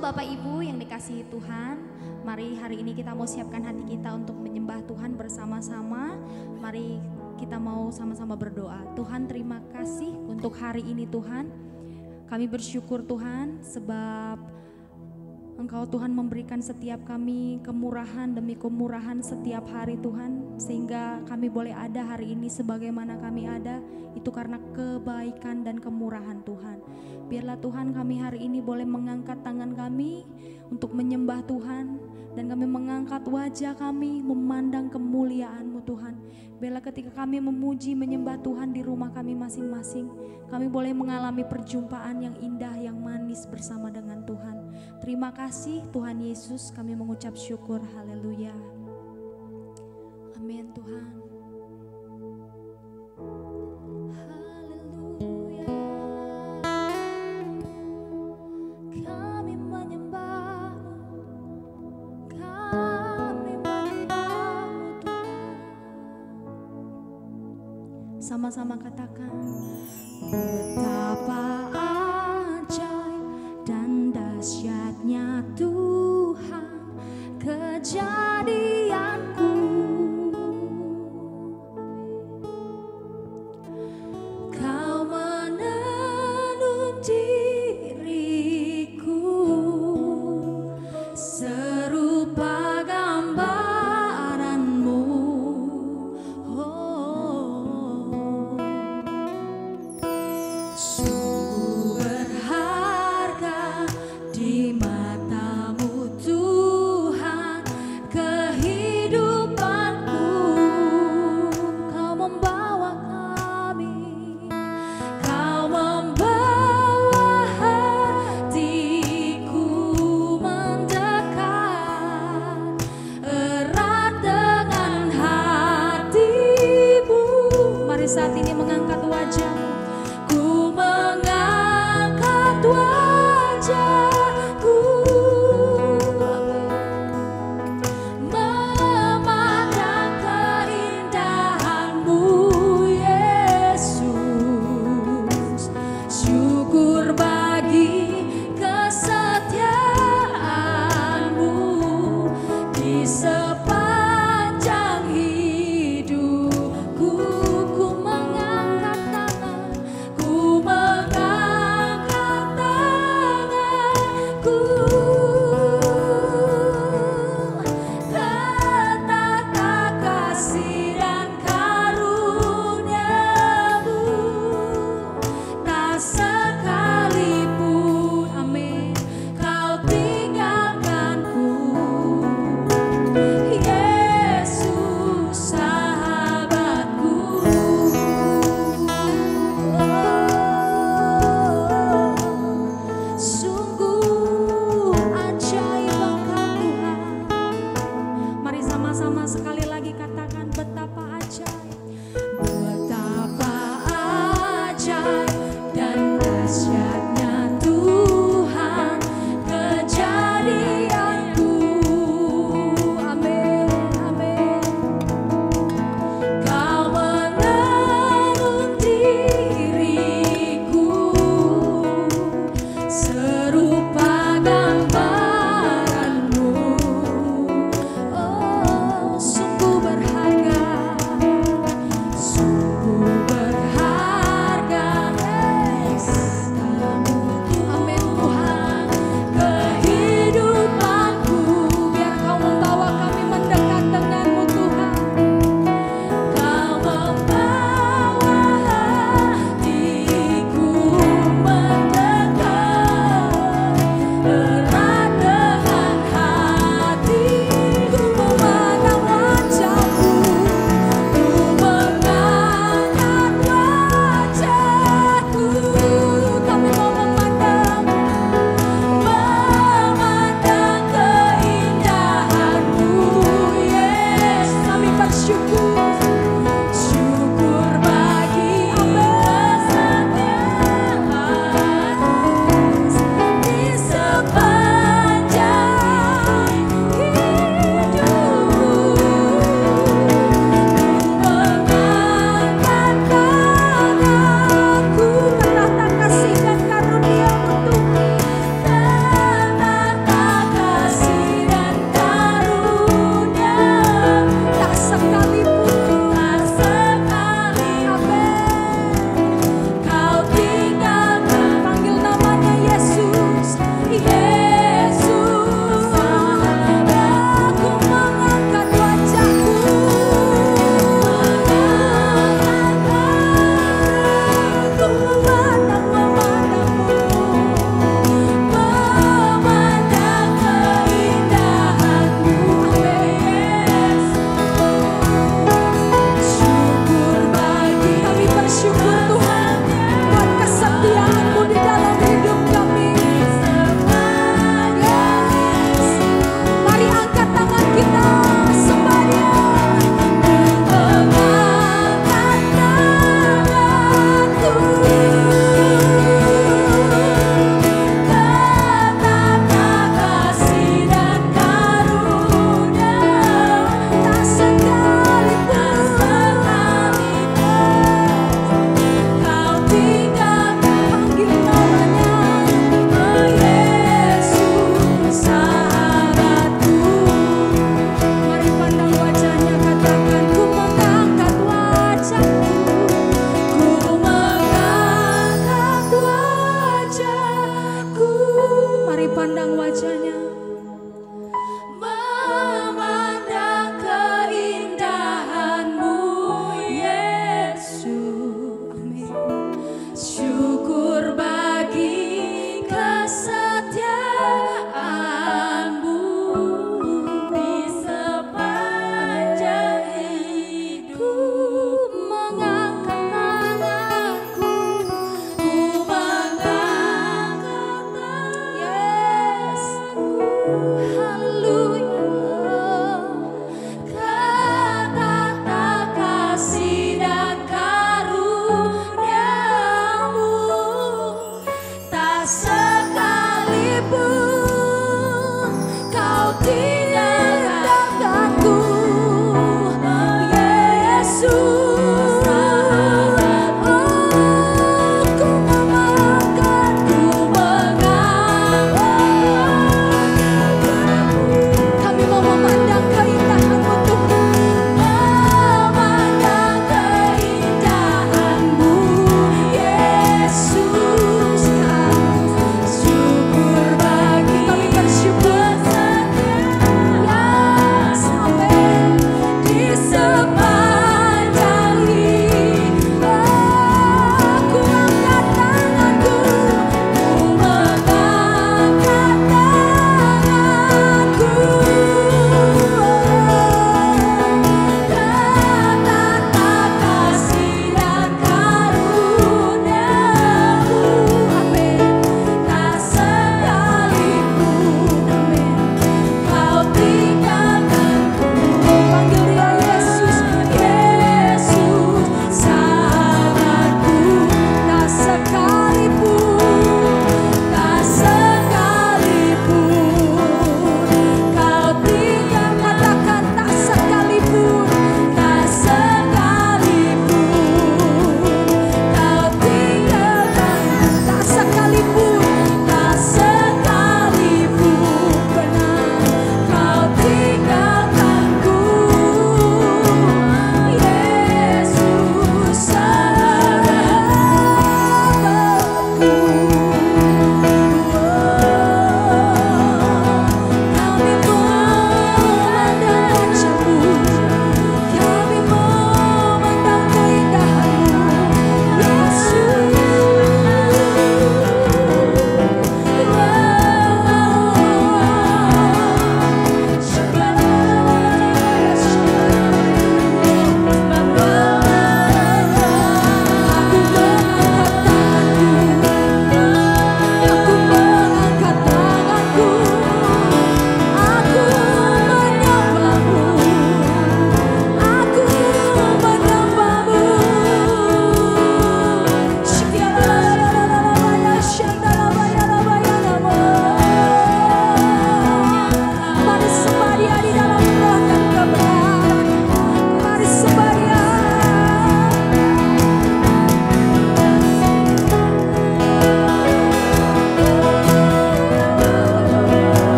Shalom Bapak Ibu yang dikasihi Tuhan. Mari hari ini kita mau siapkan hati kita untuk menyembah Tuhan bersama-sama. Mari kita mau sama-sama berdoa. Tuhan, terima kasih untuk hari ini Tuhan. Kami bersyukur Tuhan sebab Engkau Tuhan memberikan setiap kami kemurahan demi kemurahan setiap hari Tuhan. Sehingga kami boleh ada hari ini sebagaimana kami ada. Itu karena kebaikan dan kemurahan Tuhan. Biarlah Tuhan kami hari ini boleh mengangkat tangan kami untuk menyembah Tuhan. Dan kami mengangkat wajah kami memandang kemuliaan-Mu Tuhan. Biarlah ketika kami memuji menyembah Tuhan di rumah kami masing-masing. Kami boleh mengalami perjumpaan yang indah yang manis bersama dengan Tuhan. Terima kasih Tuhan Yesus, kami mengucap syukur. Haleluya. Amin Tuhan. Haleluya. Kami menyembah-Mu, kami menyembah-Mu Tuhan. Sama-sama katakan, betapa ajaib dan dahsyatnya Tuhan kejadianku. Kau menenuh diriku serupa gambaran-Mu. Sungguh berharga di mata-Mu Tuhan kehidupanku. Kau membawa kami, Kau membawa hatiku mendekat erat dengan hati-Mu. Mari saat ini mengangkat wajah. Ku mengangkat wajahku memandang keindahan-Mu Yesus. Syukur bagi kesetiaan-Mu di sepanjang hidupku. Ku mengangkat tangan, ku mengangkat tanganku. Betapa kasih dan karunia-Mu, tak sekalipun, amin, Kau tinggalkanku.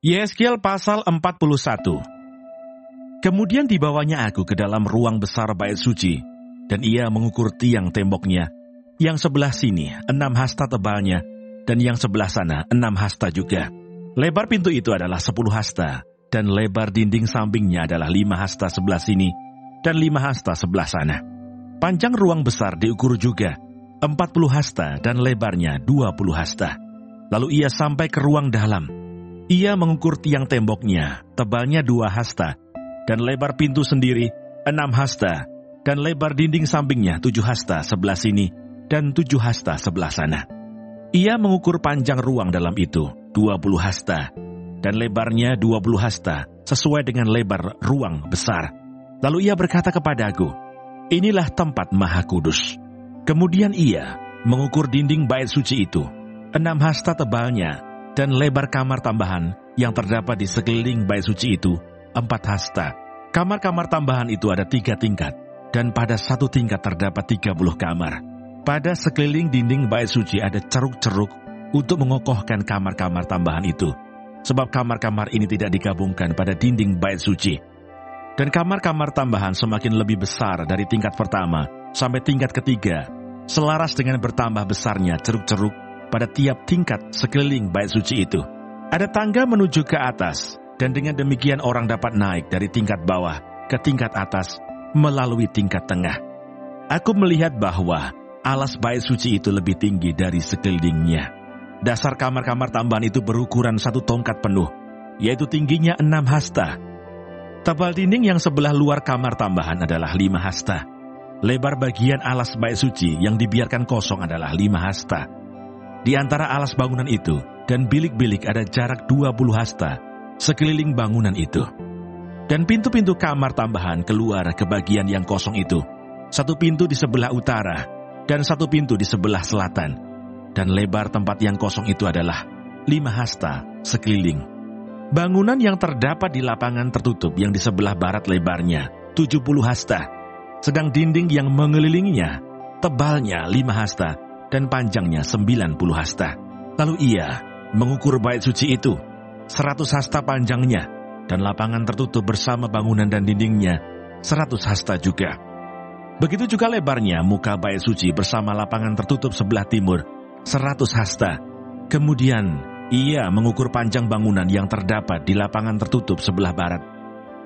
Yehezkiel pasal 41. Kemudian dibawanya aku ke dalam ruang besar bait suci, dan ia mengukur tiang temboknya, yang sebelah sini 6 hasta tebalnya, dan yang sebelah sana 6 hasta juga. Lebar pintu itu adalah 10 hasta, dan lebar dinding sampingnya adalah 5 hasta sebelah sini, dan 5 hasta sebelah sana. Panjang ruang besar diukur juga 40 hasta, dan lebarnya 20 hasta. Lalu ia sampai ke ruang dalam. Ia mengukur tiang temboknya, tebalnya 2 hasta, dan lebar pintu sendiri 6 hasta, dan lebar dinding sampingnya 7 hasta sebelah sini, dan 7 hasta sebelah sana. Ia mengukur panjang ruang dalam itu 20 hasta, dan lebarnya 20 hasta, sesuai dengan lebar ruang besar. Lalu ia berkata kepadaku, inilah tempat maha kudus. Kemudian ia mengukur dinding bait suci itu, 6 hasta tebalnya, dan lebar kamar tambahan yang terdapat di sekeliling bait suci itu 4 hasta. Kamar-kamar tambahan itu ada 3 tingkat, dan pada satu tingkat terdapat 30 kamar. Pada sekeliling dinding bait suci ada ceruk-ceruk untuk mengokohkan kamar-kamar tambahan itu, sebab kamar-kamar ini tidak digabungkan pada dinding bait suci. Dan kamar-kamar tambahan semakin lebih besar dari tingkat pertama sampai tingkat ketiga, selaras dengan bertambah besarnya ceruk-ceruk pada tiap tingkat sekeliling bait suci itu. Ada tangga menuju ke atas, dan dengan demikian orang dapat naik dari tingkat bawah ke tingkat atas melalui tingkat tengah. Aku melihat bahwa alas bait suci itu lebih tinggi dari sekelilingnya. Dasar kamar-kamar tambahan itu berukuran 1 tongkat penuh, yaitu tingginya 6 hasta. Tebal dinding yang sebelah luar kamar tambahan adalah 5 hasta. Lebar bagian alas bait suci yang dibiarkan kosong adalah 5 hasta. Di antara alas bangunan itu dan bilik-bilik ada jarak 20 hasta sekeliling bangunan itu. Dan pintu-pintu kamar tambahan keluar ke bagian yang kosong itu, 1 pintu di sebelah utara dan 1 pintu di sebelah selatan. Dan lebar tempat yang kosong itu adalah 5 hasta sekeliling. Bangunan yang terdapat di lapangan tertutup yang di sebelah barat lebarnya 70 hasta, sedang dinding yang mengelilinginya tebalnya 5 hasta dan panjangnya 90 hasta. Lalu ia mengukur bait suci itu 100 hasta panjangnya, dan lapangan tertutup bersama bangunan dan dindingnya 100 hasta juga. Begitu juga lebarnya muka bait suci bersama lapangan tertutup sebelah timur 100 hasta. Kemudian ia mengukur panjang bangunan yang terdapat di lapangan tertutup sebelah barat,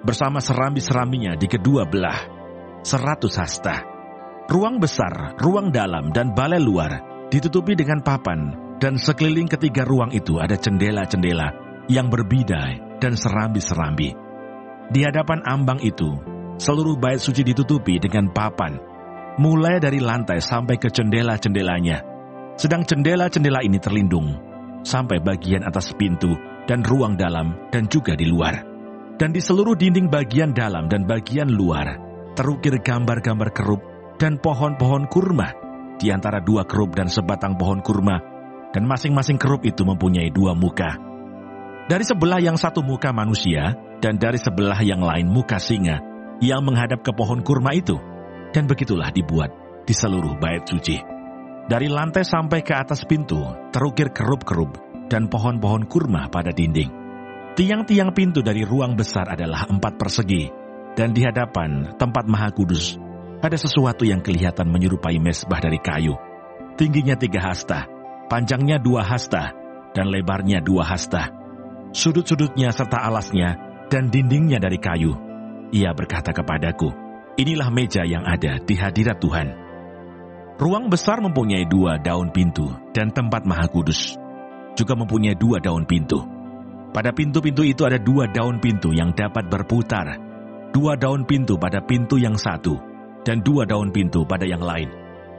bersama serambi-serambinya di kedua belah 100 hasta. Ruang besar, ruang dalam, dan balai luar ditutupi dengan papan, dan sekeliling ketiga ruang itu ada jendela-jendela yang berbidai dan serambi-serambi. Di hadapan ambang itu, seluruh bait suci ditutupi dengan papan, mulai dari lantai sampai ke jendela-jendelanya. Sedang jendela-jendela ini terlindung sampai bagian atas pintu dan ruang dalam dan juga di luar. Dan di seluruh dinding bagian dalam dan bagian luar terukir gambar-gambar kerub dan pohon-pohon kurma, di antara 2 kerub dan sebatang pohon kurma, dan masing-masing kerub itu mempunyai 2 muka. Dari sebelah yang satu muka manusia, dan dari sebelah yang lain muka singa, yang menghadap ke pohon kurma itu. Dan begitulah dibuat di seluruh bait suci. Dari lantai sampai ke atas pintu, terukir kerub-kerub dan pohon-pohon kurma pada dinding. Tiang-tiang pintu dari ruang besar adalah 4 persegi, dan di hadapan tempat maha kudus ada sesuatu yang kelihatan menyerupai mezbah dari kayu. Tingginya 3 hasta, panjangnya 2 hasta, dan lebarnya 2 hasta. Sudut-sudutnya serta alasnya dan dindingnya dari kayu. Ia berkata kepadaku, inilah meja yang ada di hadirat Tuhan. Ruang besar mempunyai 2 daun pintu, dan tempat maha kudus juga mempunyai 2 daun pintu. Pada pintu-pintu itu ada 2 daun pintu yang dapat berputar, 2 daun pintu pada pintu yang satu, dan 2 daun pintu pada yang lain.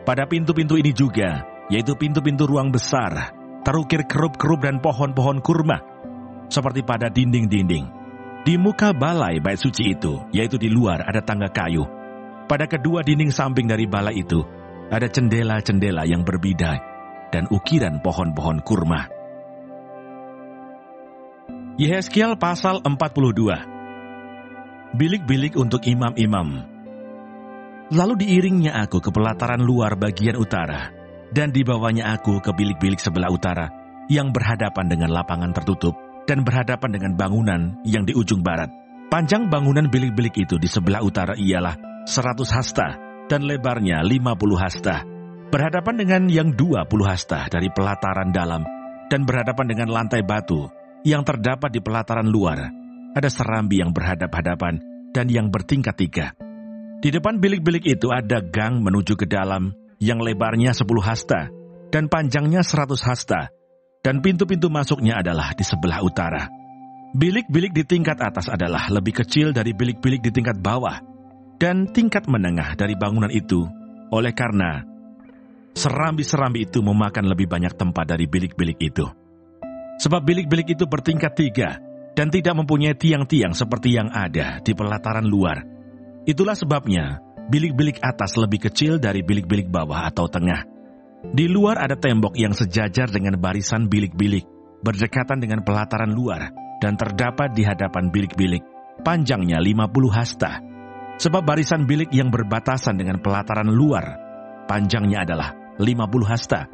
Pada pintu-pintu ini juga, yaitu pintu-pintu ruang besar, terukir kerub-kerub dan pohon-pohon kurma, seperti pada dinding-dinding. Di muka balai bait suci itu, yaitu di luar, ada tangga kayu. Pada kedua dinding samping dari balai itu, ada jendela-jendela yang berbidai, dan ukiran pohon-pohon kurma. Yehezkiel pasal 42. Bilik-bilik untuk imam-imam. Lalu diiringnya aku ke pelataran luar bagian utara, dan dibawanya aku ke bilik-bilik sebelah utara, yang berhadapan dengan lapangan tertutup, dan berhadapan dengan bangunan yang di ujung barat. Panjang bangunan bilik-bilik itu di sebelah utara ialah 100 hasta dan lebarnya 50 hasta. Berhadapan dengan yang 20 hasta dari pelataran dalam dan berhadapan dengan lantai batu yang terdapat di pelataran luar, ada serambi yang berhadap-hadapan dan yang bertingkat-tingkat. Di depan bilik-bilik itu ada gang menuju ke dalam yang lebarnya 10 hasta dan panjangnya 100 hasta, dan pintu-pintu masuknya adalah di sebelah utara. Bilik-bilik di tingkat atas adalah lebih kecil dari bilik-bilik di tingkat bawah, dan tingkat menengah dari bangunan itu, oleh karena serambi-serambi itu memakan lebih banyak tempat dari bilik-bilik itu. Sebab bilik-bilik itu bertingkat 3 dan tidak mempunyai tiang-tiang seperti yang ada di pelataran luar. Itulah sebabnya bilik-bilik atas lebih kecil dari bilik-bilik bawah atau tengah. Di luar ada tembok yang sejajar dengan barisan bilik-bilik, berdekatan dengan pelataran luar, dan terdapat di hadapan bilik-bilik, panjangnya 50 hasta. Sebab barisan bilik yang berbatasan dengan pelataran luar, panjangnya adalah 50 hasta.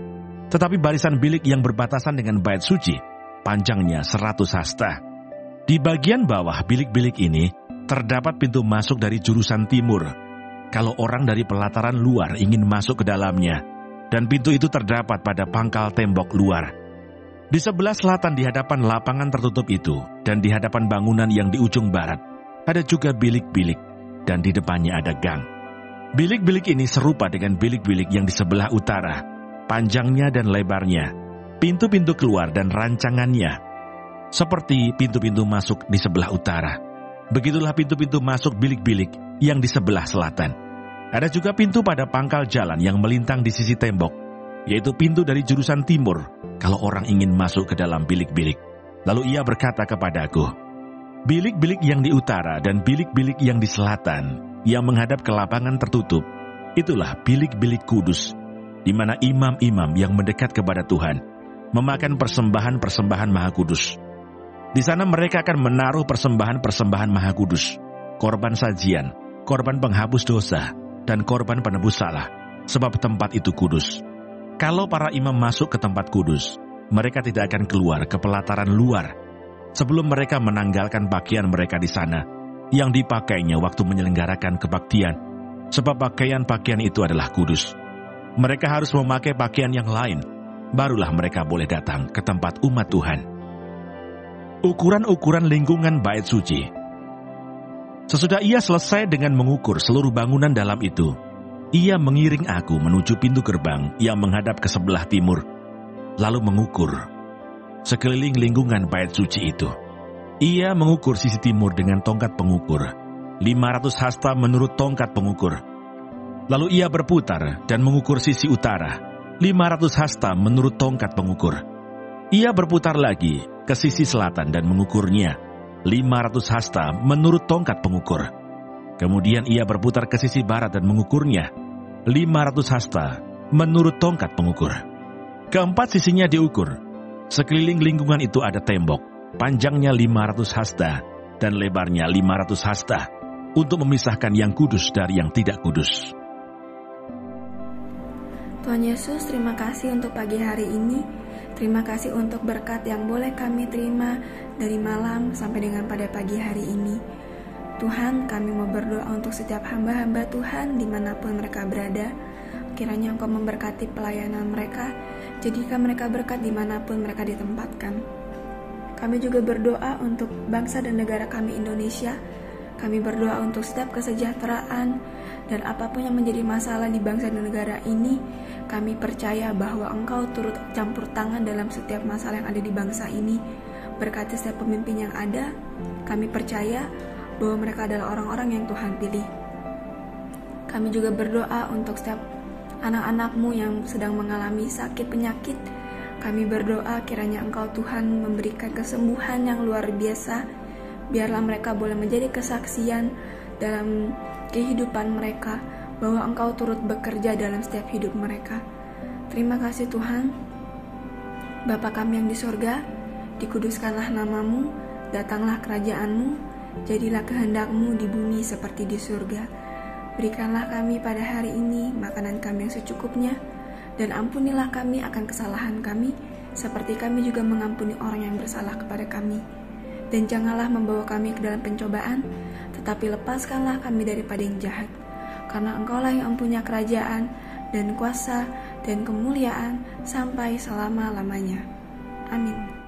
Tetapi barisan bilik yang berbatasan dengan bait suci, panjangnya 100 hasta. Di bagian bawah bilik-bilik ini, terdapat pintu masuk dari jurusan timur. Kalau orang dari pelataran luar ingin masuk ke dalamnya, dan pintu itu terdapat pada pangkal tembok luar. Di sebelah selatan di hadapan lapangan tertutup itu, dan di hadapan bangunan yang di ujung barat, ada juga bilik-bilik, dan di depannya ada gang. Bilik-bilik ini serupa dengan bilik-bilik yang di sebelah utara, panjangnya dan lebarnya, pintu-pintu keluar dan rancangannya, seperti pintu-pintu masuk di sebelah utara. Begitulah pintu-pintu masuk bilik-bilik yang di sebelah selatan. Ada juga pintu pada pangkal jalan yang melintang di sisi tembok, yaitu pintu dari jurusan timur, kalau orang ingin masuk ke dalam bilik-bilik. Lalu ia berkata kepadaku, bilik-bilik yang di utara dan bilik-bilik yang di selatan, yang menghadap ke lapangan tertutup, itulah bilik-bilik kudus, di mana imam-imam yang mendekat kepada Tuhan, memakan persembahan-persembahan maha kudus. Di sana mereka akan menaruh persembahan-persembahan maha kudus, korban sajian, korban penghapus dosa, dan korban penebus salah, sebab tempat itu kudus. Kalau para imam masuk ke tempat kudus, mereka tidak akan keluar ke pelataran luar, sebelum mereka menanggalkan pakaian mereka di sana, yang dipakainya waktu menyelenggarakan kebaktian, sebab pakaian-pakaian itu adalah kudus. Mereka harus memakai pakaian yang lain, barulah mereka boleh datang ke tempat umat Tuhan. Ukuran-ukuran lingkungan bait suci. Sesudah ia selesai dengan mengukur seluruh bangunan dalam itu, ia mengiring aku menuju pintu gerbang yang menghadap ke sebelah timur, lalu mengukur sekeliling lingkungan bait suci itu. Ia mengukur sisi timur dengan tongkat pengukur, 500 hasta menurut tongkat pengukur. Lalu ia berputar dan mengukur sisi utara, 500 hasta menurut tongkat pengukur. Ia berputar lagi ke sisi selatan dan mengukurnya, 500 hasta menurut tongkat pengukur. Kemudian ia berputar ke sisi barat dan mengukurnya, 500 hasta menurut tongkat pengukur. Keempat sisinya diukur. Sekeliling lingkungan itu ada tembok, panjangnya 500 hasta dan lebarnya 500 hasta, untuk memisahkan yang kudus dari yang tidak kudus. Tuhan Yesus, terima kasih untuk pagi hari ini. Terima kasih untuk berkat yang boleh kami terima dari malam sampai dengan pada pagi hari ini. Tuhan, kami mau berdoa untuk setiap hamba-hamba Tuhan dimanapun mereka berada. Kiranya Engkau memberkati pelayanan mereka, jadikan mereka berkat dimanapun mereka ditempatkan. Kami juga berdoa untuk bangsa dan negara kami Indonesia. Kami berdoa untuk setiap kesejahteraan dan apapun yang menjadi masalah di bangsa dan negara ini. Kami percaya bahwa Engkau turut campur tangan dalam setiap masalah yang ada di bangsa ini. Berkati setiap pemimpin yang ada, kami percaya bahwa mereka adalah orang-orang yang Tuhan pilih. Kami juga berdoa untuk setiap anak-anak-Mu yang sedang mengalami sakit penyakit. Kami berdoa kiranya Engkau Tuhan memberikan kesembuhan yang luar biasa. Biarlah mereka boleh menjadi kesaksian dalam kehidupan mereka, bahwa Engkau turut bekerja dalam setiap hidup mereka. Terima kasih Tuhan. Bapa kami yang di surga, dikuduskanlah nama-Mu, datanglah kerajaan-Mu, jadilah kehendak-Mu di bumi seperti di surga. Berikanlah kami pada hari ini makanan kami yang secukupnya, dan ampunilah kami akan kesalahan kami, seperti kami juga mengampuni orang yang bersalah kepada kami. Dan janganlah membawa kami ke dalam pencobaan, tetapi lepaskanlah kami daripada yang jahat. Karena Engkaulah yang mempunyai kerajaan, dan kuasa, dan kemuliaan, sampai selama-lamanya. Amin.